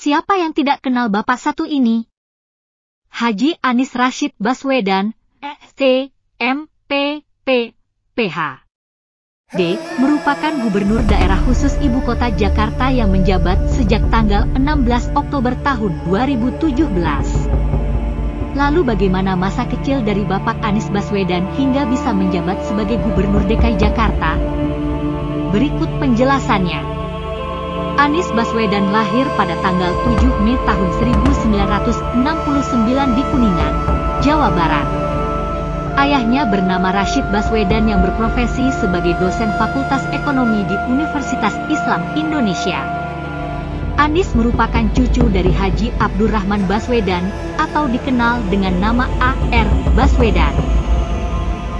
Siapa yang tidak kenal bapak satu ini? Haji Anies Rashid Baswedan, S.M.P.P. Ph.D. merupakan Gubernur Daerah Khusus Ibu Kota Jakarta yang menjabat sejak tanggal 16 Oktober tahun 2017. Lalu bagaimana masa kecil dari Bapak Anies Baswedan hingga bisa menjabat sebagai Gubernur DKI Jakarta? Berikut penjelasannya. Anies Baswedan lahir pada tanggal 7 Mei tahun 1969 di Kuningan, Jawa Barat. Ayahnya bernama Rashid Baswedan yang berprofesi sebagai dosen Fakultas Ekonomi di Universitas Islam Indonesia. Anies merupakan cucu dari Haji Abdurrahman Baswedan atau dikenal dengan nama A.R. Baswedan.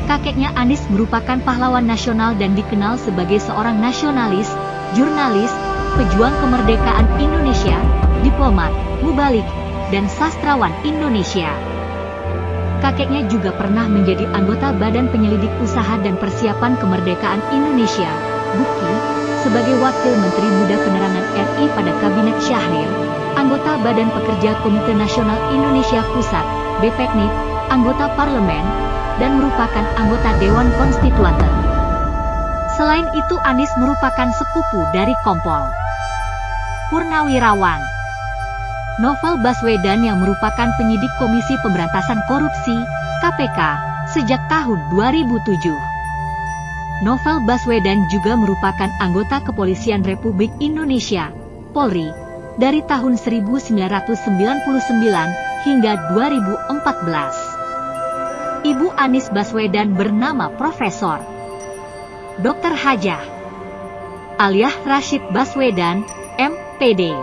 Kakeknya Anies merupakan pahlawan nasional dan dikenal sebagai seorang nasionalis, jurnalis, pejuang kemerdekaan Indonesia, diplomat, mubalik, dan sastrawan Indonesia. Kakeknya juga pernah menjadi anggota Badan Penyelidik Usaha dan Persiapan Kemerdekaan Indonesia, BUPKI, sebagai Wakil Menteri Muda Penerangan RI pada Kabinet Syahrir, anggota Badan Pekerja Komite Nasional Indonesia Pusat, BPKNIP, anggota Parlemen, dan merupakan anggota Dewan Konstituante. Selain itu Anies merupakan sepupu dari Kompol Purnawirawan Novel Baswedan yang merupakan penyidik Komisi Pemberantasan Korupsi, KPK, sejak tahun 2007. Novel Baswedan juga merupakan anggota Kepolisian Republik Indonesia, Polri, dari tahun 1999 hingga 2014. Ibu Anies Baswedan bernama Profesor Dr. Hajah Aliah Rashid Baswedan, M.Pd.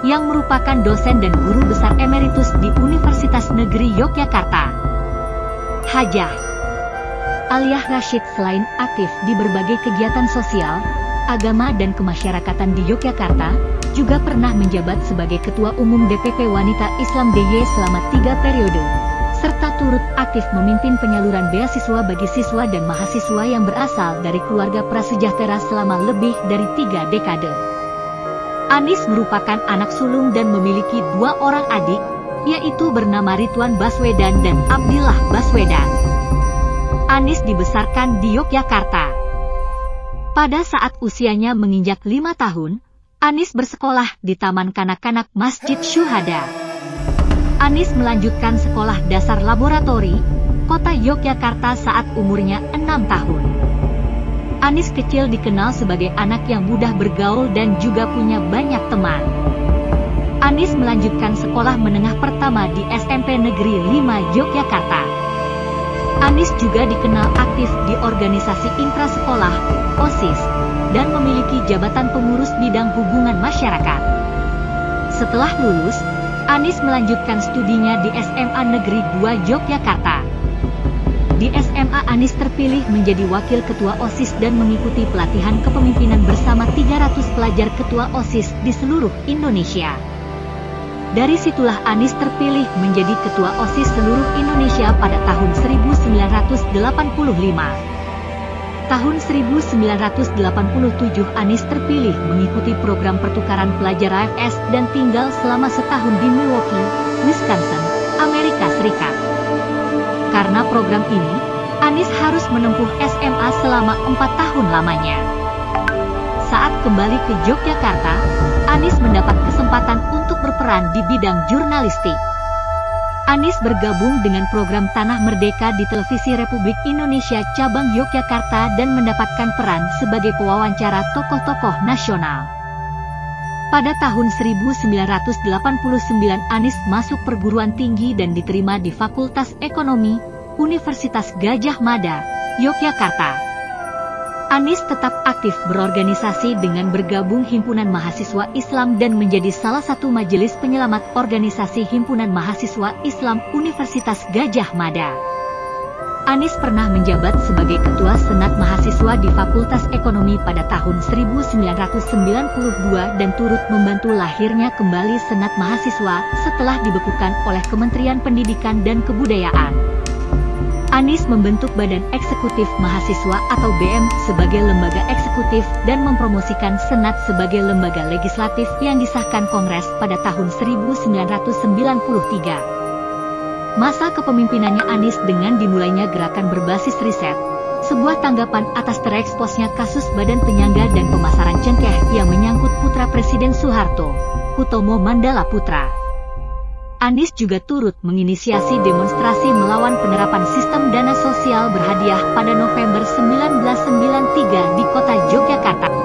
yang merupakan dosen dan guru besar emeritus di Universitas Negeri Yogyakarta. Hajah Aliah Rashid selain aktif di berbagai kegiatan sosial, agama dan kemasyarakatan di Yogyakarta, juga pernah menjabat sebagai Ketua Umum DPP Wanita Islam DIY selama 3 periode, serta turut aktif memimpin penyaluran beasiswa bagi siswa dan mahasiswa yang berasal dari keluarga prasejahtera selama lebih dari 3 dekade. Anies merupakan anak sulung dan memiliki 2 orang adik, yaitu bernama Ridwan Baswedan dan Abdillah Baswedan. Anies dibesarkan di Yogyakarta. Pada saat usianya menginjak 5 tahun, Anies bersekolah di Taman Kanak-kanak Masjid Syuhada. Anies melanjutkan sekolah dasar laboratori, Kota Yogyakarta saat umurnya 6 tahun. Anies kecil dikenal sebagai anak yang mudah bergaul dan juga punya banyak teman. Anies melanjutkan sekolah menengah pertama di SMP Negeri 5 Yogyakarta. Anies juga dikenal aktif di organisasi intrasekolah, OSIS, dan memiliki jabatan pengurus bidang hubungan masyarakat. Setelah lulus, Anies melanjutkan studinya di SMA Negeri 2 Yogyakarta. Di SMA Anies terpilih menjadi Wakil Ketua OSIS dan mengikuti pelatihan kepemimpinan bersama 300 pelajar ketua OSIS di seluruh Indonesia. Dari situlah Anies terpilih menjadi Ketua OSIS seluruh Indonesia pada tahun 1985. Tahun 1987 Anies terpilih mengikuti program pertukaran pelajar AFS dan tinggal selama setahun di Milwaukee, Wisconsin, Amerika Serikat. Karena program ini, Anies harus menempuh SMA selama 4 tahun lamanya. Saat kembali ke Yogyakarta, Anies mendapat kesempatan untuk berperan di bidang jurnalistik. Anies bergabung dengan program Tanah Merdeka di Televisi Republik Indonesia Cabang Yogyakarta dan mendapatkan peran sebagai pewawancara tokoh-tokoh nasional. Pada tahun 1989 Anies masuk perguruan tinggi dan diterima di Fakultas Ekonomi, Universitas Gadjah Mada, Yogyakarta. Anies tetap aktif berorganisasi dengan bergabung Himpunan Mahasiswa Islam dan menjadi salah satu majelis penyelamat organisasi Himpunan Mahasiswa Islam Universitas Gadjah Mada. Anies pernah menjabat sebagai Ketua Senat Mahasiswa di Fakultas Ekonomi pada tahun 1992 dan turut membantu lahirnya kembali Senat Mahasiswa setelah dibekukan oleh Kementerian Pendidikan dan Kebudayaan. Anies membentuk Badan Eksekutif Mahasiswa atau BEM sebagai lembaga eksekutif dan mempromosikan Senat sebagai lembaga legislatif yang disahkan Kongres pada tahun 1993. Masa kepemimpinannya Anies dengan dimulainya gerakan berbasis riset, sebuah tanggapan atas tereksposnya kasus Badan Penyangga dan Pemasaran Cengkeh yang menyangkut putra Presiden Soeharto, Hutomo Mandala Putra. Anies juga turut menginisiasi demonstrasi melawan penerapan sistem dana sosial berhadiah pada November 1993 di kota Yogyakarta.